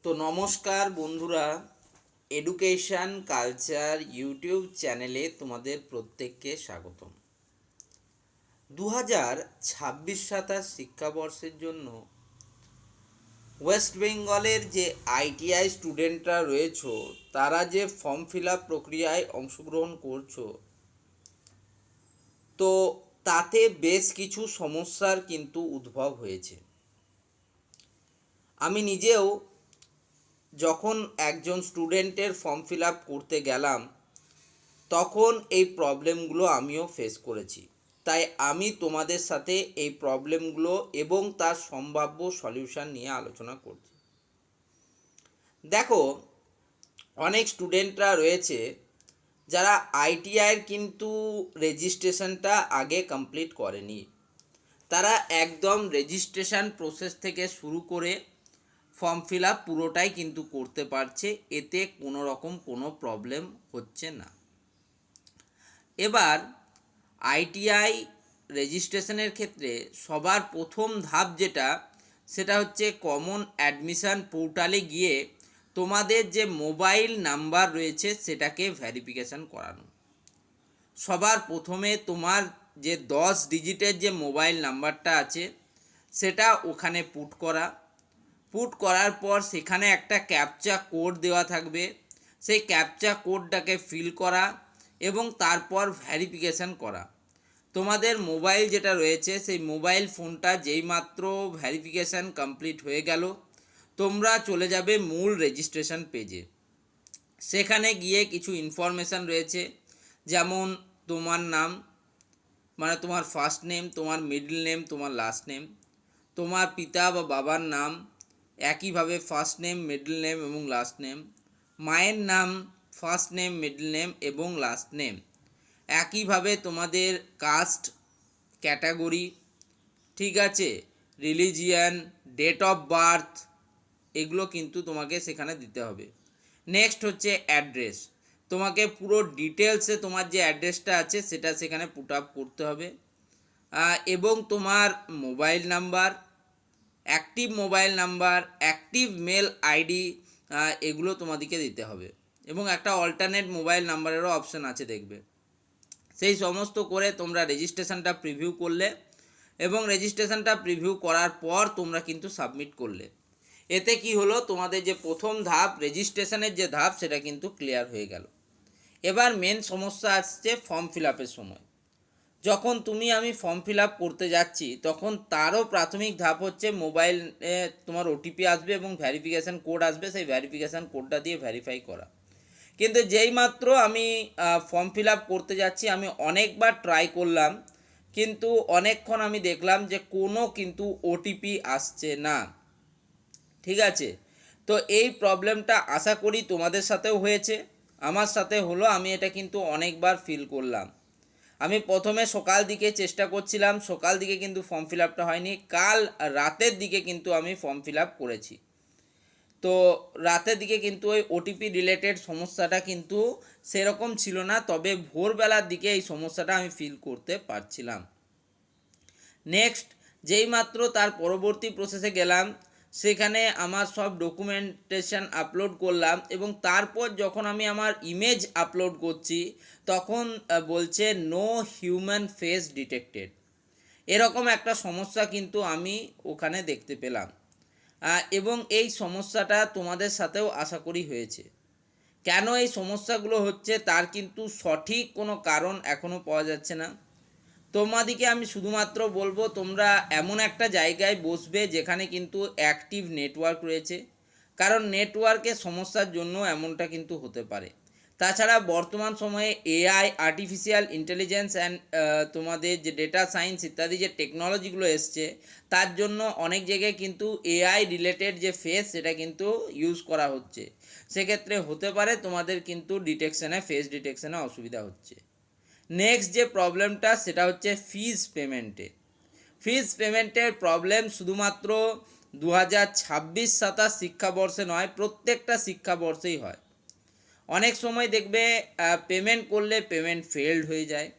তো নমস্কার বন্ধুরা, এডুকেশন কালচার ইউটিউব চ্যানেলে তোমাদের প্রত্যেককে স্বাগতম। 2026-27 শিক্ষাবর্ষের জন্য ওয়েস্ট বেঙ্গলের যে আইটিআই স্টুডেন্টরা রয়েছে তারা যে ফর্ম ফিল আপ প্রক্রিয়ায় অংশগ্রহণ করছো, তো তাতে বেশ কিছু সমস্যার কিন্তু উদ্ভব হয়েছে। আমি নিজেও যখন একজন স্টুডেন্টের ফর্ম ফিল আপ করতে গেলাম তখন এই প্রবলেমগুলো আমিও ফেস করেছি। তাই আমি তোমাদের সাথে এই প্রবলেমগুলো এবং তার সম্ভাব্য সলিউশন নিয়ে আলোচনা করছি। দেখো, অনেক স্টুডেন্টরা রয়েছে যারা আইটিআইয়ের কিন্তু রেজিস্ট্রেশনটা আগে কমপ্লিট করেনি। তারা একদম রেজিস্ট্রেশন প্রসেস থেকে শুরু করে ফর্ম ফিল আপ পুরোটাই কিন্তু করতে পারছে, এতে কোনো রকম কোনো প্রবলেম হচ্ছে না। এবার আইটিআই রেজিস্ট্রেশনের ক্ষেত্রে সবার প্রথম ধাপ সেটা হচ্ছে কমন অ্যাডমিশন পোর্টালে গিয়ে তোমাদের যে মোবাইল নাম্বার রয়েছে সেটাকে ভেরিফিকেশান করানো। সবার প্রথমে তোমার যে 10 ডিজিটের যে মোবাইল নাম্বারটা আছে সেটা ওখানে পুট করার পর সেখানে একটা ক্যাপচা কোড দেওয়া থাকবে। সেই ক্যাপচা কোডটাকে ফিল করা এবং তারপর ভেরিফিকেশান করা। তোমাদের মোবাইল যেটা রয়েছে সেই মোবাইল ফোনটা যেইমাত্র ভেরিফিকেশান কমপ্লিট হয়ে গেল, তোমরা চলে যাবে মূল রেজিস্ট্রেশন পেজে। সেখানে গিয়ে কিছু ইনফরমেশান রয়েছে, যেমন তোমার নাম, মানে তোমার ফার্স্ট নেম, তোমার মিডল নেম, তোমার লাস্ট নেম, তোমার পিতা বা বাবার নাম, একইভাবে ফার্স্ট নেম, মিডল নেম এবং লাস্ট নেম, মায়ের নাম, ফার্স্ট নেম, মিডল নেম এবং লাস্ট নেম, একইভাবে তোমাদের কাস্ট, ক্যাটাগরি, ঠিক আছে, রিলিজিয়ান, ডেট অফ বার্থ, এগুলো কিন্তু তোমাকে সেখানে দিতে হবে। নেক্সট হচ্ছে অ্যাড্রেস। তোমাকে পুরো ডিটেলসে তোমার যে অ্যাড্রেসটা আছে সেটা সেখানে পুট আপ করতে হবে, এবং তোমার mobile number, active mobile number, active mail ID, এগুলো তোমাদেরকে দিতে হবে, এবং একটা অল্টারনেট মোবাইল নাম্বারেরও অপশান আছে দেখবে। সেই সমস্ত করে তোমরা রেজিস্ট্রেশনটা প্রিভিউ করলে এবং রেজিস্ট্রেশনটা প্রিভিউ করার পর তোমরা কিন্তু সাবমিট করলে। এতে কি হলো, তোমাদের যে প্রথম ধাপ রেজিস্ট্রেশনের যে ধাপ সেটা কিন্তু ক্লিয়ার হয়ে গেল। এবার মেন সমস্যা আসছে ফর্ম ফিল আপের সময়। যখন আমি ফর্ম ফিল আপ করতে যাচ্ছি তখন তারও প্রাথমিক ধাপ হচ্ছে মোবাইলে তোমার ওটিপি আসবে এবং ভেরিফিকেশান কোড আসবে, সেই ভেরিফিকেশান কোডটা দিয়ে ভেরিফাই করা। কিন্তু যেই মাত্র আমি ফর্ম ফিল আপ করতে যাচ্ছি, আমি অনেকবার ট্রাই করলাম, কিন্তু অনেকক্ষণ আমি দেখলাম যে কোনো কিন্তু ওটিপি আসছে না। ঠিক আছে, তো এই প্রবলেমটা আশা করি তোমাদের সাথেও হয়েছে, আমার সাথে হলো। আমি এটা কিন্তু অনেকবার ফিল করলাম। আমি প্রথমে সকাল দিকে চেষ্টা করছিলাম, সকাল দিকে কিন্তু ফর্ম ফিল আপটা হয়নি। কাল রাতের দিকে কিন্তু আমি ফর্ম ফিল আপ করেছি। তো রাতের দিকে কিন্তু ওই ওটিপি রিলেটেড সমস্যাটা কিন্তু সেরকম ছিল না, তবে ভোরবেলার দিকে এই সমস্যাটা আমি ফিল করতে পারছিলাম। নেক্সট যেই মাত্র তার পরবর্তী প্রসেসে গেলাম, সেখানে আমার সব ডকুমেন্টেশন আপলোড করলাম এবং তারপর যখন আমি আমার ইমেজ আপলোড করছি তখন বলছে নো হিউম্যান ফেস ডিটেক্টেড। এরকম একটা সমস্যা কিন্তু আমি ওখানে দেখতে পেলাম, এবং এই সমস্যাটা তোমাদের সাথেও আশা করি হয়েছে। কেন এই সমস্যাগুলো হচ্ছে তার কিন্তু সঠিক কোনো কারণ এখনও পাওয়া যাচ্ছে না। তোমাদিকে আমি শুধুমাত্র বলবো, তোমরা এমন একটা জায়গায় বসবে যেখানে কিন্তু অ্যাক্টিভ নেটওয়ার্ক রয়েছে, কারণ নেটওয়ার্কের সমস্যার জন্য এমনটা কিন্তু হতে পারে। তাছাড়া বর্তমান সময়ে এআই, আর্টিফিশিয়াল ইন্টেলিজেন্স অ্যান্ড তোমাদের যে ডেটা সায়েন্স ইত্যাদি যে টেকনোলজিগুলো এসছে, তার জন্য অনেক জায়গায় কিন্তু এআই রিলেটেড যে ফেস সেটা কিন্তু ইউজ করা হচ্ছে। সেক্ষেত্রে হতে পারে তোমাদের কিন্তু ফেস ডিটেকশানে অসুবিধা হচ্ছে। নেক্সট যে প্রবলেমটা সেটা হচ্ছে ফিজ পেমেন্টের প্রবলেম শুধুমাত্র 2026-27 শিক্ষাবর্ষে নয়, প্রত্যেকটা শিক্ষাবর্ষেই হয়। অনেক সময় দেখবে পেমেন্ট করলে পেমেন্ট ফেলড হয়ে যায়,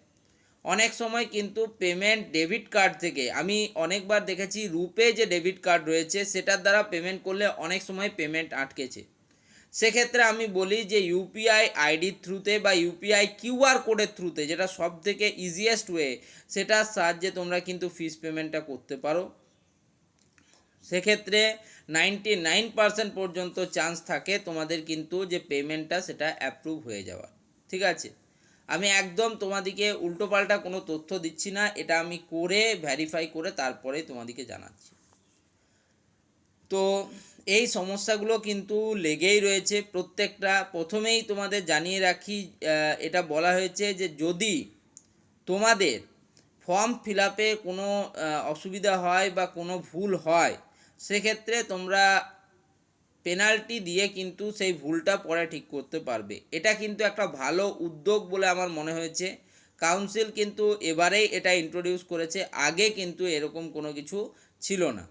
অনেক সময় কিন্তু পেমেন্ট ডেবিট কার্ড থেকে, আমি অনেকবার দেখেছি রুপে যে ডেবিট কার্ড রয়েছে সেটার দ্বারা পেমেন্ট করলে অনেক সময় পেমেন্ট আটকেছে। সেক্ষেত্রে আমি বলি যে ইউপিআই আইডির থ্রুতে বা ইউপিআই কিউআর কোডের থ্রুতে, যেটা সব থেকে ইজিয়েস্ট ওয়ে, সেটার সাহায্যে তোমরা কিন্তু ফিস পেমেন্টটা করতে পারো। সেক্ষেত্রে 99% পর্যন্ত চান্স থাকে তোমাদের কিন্তু যে পেমেন্টটা সেটা অ্যাপ্রুভ হয়ে যাওয়ার। ঠিক আছে, আমি একদম তোমাদিকে উল্টোপাল্টা কোনো তথ্য দিচ্ছি না, এটা আমি করে ভেরিফাই করে তারপরে তোমাদিকে জানাচ্ছি। তো এই সমস্যাগুলো কিন্তু লেগেই রয়েছে প্রত্যেকটা। প্রথমেই তোমাদের জানিয়ে রাখি, এটা বলা হয়েছে যে যদি তোমাদের ফর্ম ফিল আপে কোনো অসুবিধা হয় বা কোনো ভুল হয়, সেক্ষেত্রে তোমরা পেনাল্টি দিয়ে কিন্তু সেই ভুলটা পরে ঠিক করতে পারবে। এটা কিন্তু একটা ভালো উদ্যোগ বলে আমার মনে হয়েছে। কাউন্সিল কিন্তু এবারেই এটা ইন্ট্রোডিউস করেছে, আগে কিন্তু এরকম কোনো কিছু ছিল না।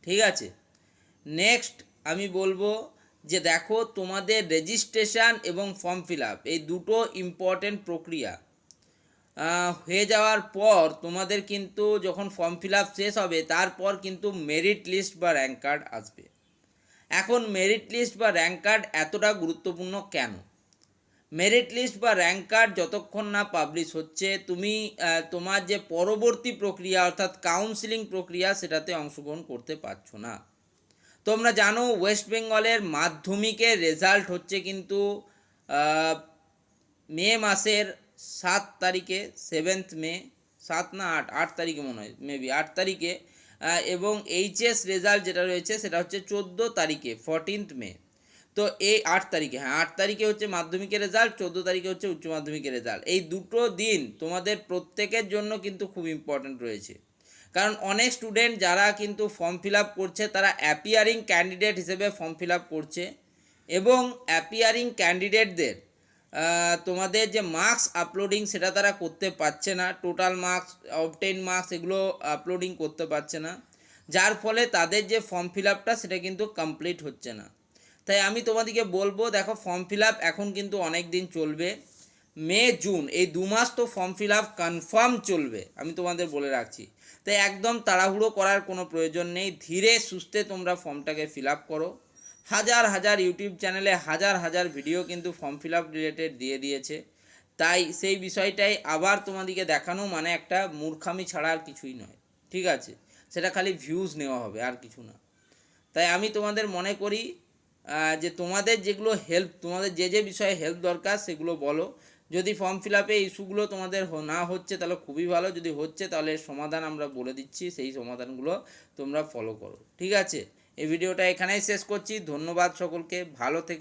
ঠিক আছে, নেক্সট আমি বলবো যে দেখো, তোমাদের রেজিস্ট্রেশন এবং ফর্ম ফিল আপ এই দুটো ইম্পর্টেন্ট প্রক্রিয়া হয়ে যাওয়ার পর তোমাদের কিন্তু যখন ফর্ম ফিল আপ শেষ হবে তারপর কিন্তু মেরিট লিস্ট বা র্যাঙ্ক কার্ড আসবে। এখন মেরিট লিস্ট বা র্যাঙ্ক কার্ড এতটা গুরুত্বপূর্ণ কেন? মেরিট লিস্ট বা র্যাঙ্ক কার্ড যতক্ষণ না পাবলিশ হচ্ছে, তুমি তোমার যে পরবর্তী প্রক্রিয়া অর্থাৎ কাউন্সিলিং প্রক্রিয়া সেটাতে অংশগ্রহণ করতে পারছো না। তোমরা জানো ওয়েস্ট বেঙ্গলের মাধ্যমিকের রেজাল্ট হচ্ছে কিন্তু মে মাসের 7 তারিখে, 7th মে, 7 না 8 তারিখে মনে হয়, মেবি 8 তারিখে। এবং এইচএস রেজাল্ট যেটা রয়েছে সেটা হচ্ছে 14 তারিখে, 14th মে। তো এই 8 তারিখে, হ্যাঁ 8 তারিখে হচ্ছে মাধ্যমিকের রেজাল্ট, 14 তারিখে হচ্ছে উচ্চ মাধ্যমিকের রেজাল্ট। এই দুটো দিন তোমাদের প্রত্যেকের জন্য কিন্তু খুব ইম্পর্ট্যান্ট রয়েছে। কারণ অনেক স্টুডেন্ট যারা কিন্তু ফর্ম ফিল আপ করছে তারা অ্যাপিয়ারিং ক্যান্ডিডেট হিসেবে ফর্ম ফিল আপ করছে, এবং অ্যাপিয়ারিং ক্যান্ডিডেটদের তোমাদের যে মার্কস আপলোডিং সেটা তারা করতে পারছে না, টোটাল মার্কস, অবটেইন মার্কস এগুলো আপলোডিং করতে পারছে না, যার ফলে তাদের যে ফর্ম ফিল আপটা সেটা কিন্তু কমপ্লিট হচ্ছে না। তাই আমি তোমাদেরকে বলবো, দেখো ফর্ম ফিল আপ এখন কিন্তু অনেক দিন চলবে, মে জুন এই 2 মাস তো ফর্ম ফিল আপ কনফার্ম চলবে, আমি তোমাদের বলে রাখছি। তাই একদম তাড়াহুড়ো করার কোনো প্রয়োজন নেই, ধীরে সুস্থে তোমরা ফর্মটাকে ফিল আপ করো। হাজার হাজার ইউটিউব চ্যানেলে হাজার হাজার ভিডিও কিন্তু ফর্ম ফিল আপ রিলেটেড দিয়ে দিয়েছে, তাই সেই বিষয়টাই আবার তোমাদেরকে দেখানো মানে একটা মূর্খামি ছাড়া আর কিছুই নয়। ঠিক আছে, সেটা খালি ভিউজ নেওয়া হবে আর কিছু না। তাই আমি তোমাদের মনে করি যে তোমাদের যেগুলো হেল্প, তোমাদের যে যে বিষয়ে হেল্প দরকার সেগুলো বলো। যদি ফর্ম ফিল আপে ইস্যুগুলো তোমাদের না হচ্ছে তাহলে খুবই ভালো, যদি হচ্ছে তাহলে সমাধান আমরা বলে দিচ্ছি, সেই সমাধানগুলো তোমরা ফলো করো। ঠিক আছে, এই ভিডিওটা এখানেই শেষ করছি। ধন্যবাদ সকলকে, ভালো থেকো।